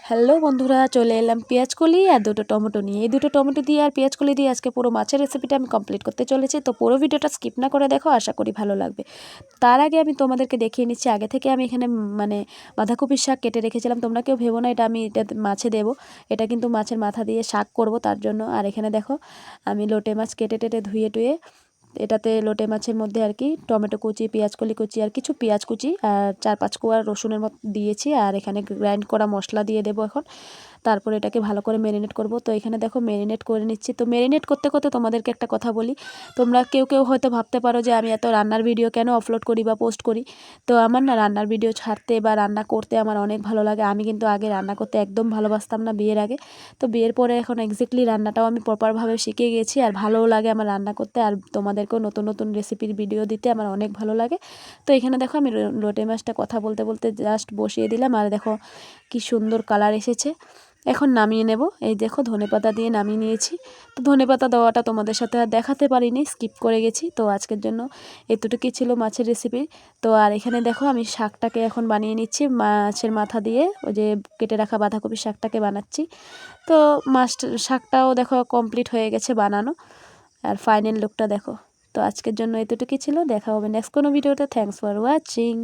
Hello বন্ধুরা, চলে এলাম পেঁয়াজকলি আর দুটো টমেটো নিয়ে। এই দুটো টমেটো দিয়ে আর পেঁয়াজকলি দিয়ে আজকে পুরো মাছের রেসিপিটা আমি কমপ্লিট করতে চলেছি। তো পুরো ভিডিওটা স্কিপ না করে দেখো, আশা করি ভালো লাগবে। তার আগে আমি তোমাদেরকে দেখিয়ে নিচ্ছি, আগে থেকে আমি এখানে মানে বাঁধাকপির শাক কেটে রেখেছিলাম। তোমরা কেউ ভেবো না এটা আমি এটা মাছে দেবো, এটা কিন্তু মাছের মাথা দিয়ে শাক করব তার জন্য। আর এখানে দেখো আমি লোটে মাছ কেটে টেটে ধুয়ে টুয়ে এটাতে লোটে মাছের মধ্যে আর কি টমেটো কুচি, পেঁয়াজকলি কুচি আর কিছু পেঁয়াজ কুচি আর 4-5 কোয়া রসুনের মতো দিয়েছি। আর এখানে গ্রাইন্ড করা মশলা দিয়ে দেবো এখন। তারপরে এটাকে ভালো করে ম্যারিনেট করব। তো এখানে দেখো ম্যারিনেট করে নিচ্ছি। তো ম্যারিনেট করতে করতে তোমাদেরকে একটা কথা বলি, তোমরা কেউ কেউ হয়তো ভাবতে পারো যে আমি এত রান্নার ভিডিও কেন আপলোড করি বা পোস্ট করি। তো আমার না রান্নার ভিডিও ছাড়তে বা রান্না করতে আমার অনেক ভালো লাগে। আমি কিন্তু আগে রান্না করতে একদম ভালোবাসতাম না বিয়ের আগে। তো বিয়ের পরে এখন এক্স্যাক্টলি রান্নাটাও আমি প্রপারভাবে শিখে গেছি আর ভালোও লাগে আমার রান্না করতে। আর তোমাদেরকেও নতুন নতুন রেসিপির ভিডিও দিতে আমার অনেক ভালো লাগে। তো এখানে দেখো আমি লোটে মাছটা কথা বলতে বলতে জাস্ট বসিয়ে দিলাম। আর দেখো কি সুন্দর কালার এসেছে। এখন নামিয়ে নেব। এই দেখো ধনেপাতা দিয়ে নামিয়ে নিয়েছি। তো ধনেপাতা দেওয়াটা তোমাদের সাথে আর দেখাতে পারিনি, স্কিপ করে গেছি। তো আজকের জন্য এতটুকুই ছিল মাছের রেসিপি। তো আর এখানে দেখো আমি শাকটাকে এখন বানিয়ে নিচ্ছি মাছের মাথা দিয়ে, ওই যে কেটে রাখা বাঁধাকপির শাকটাকে বানাচ্ছি। তো শাকটাও দেখো কমপ্লিট হয়ে গেছে বানানো। আর ফাইনাল লুকটা দেখো। তো আজকের জন্য এতটুকুই ছিল, দেখা হবে নেক্সট কোনো ভিডিওতে। Thanks for watching.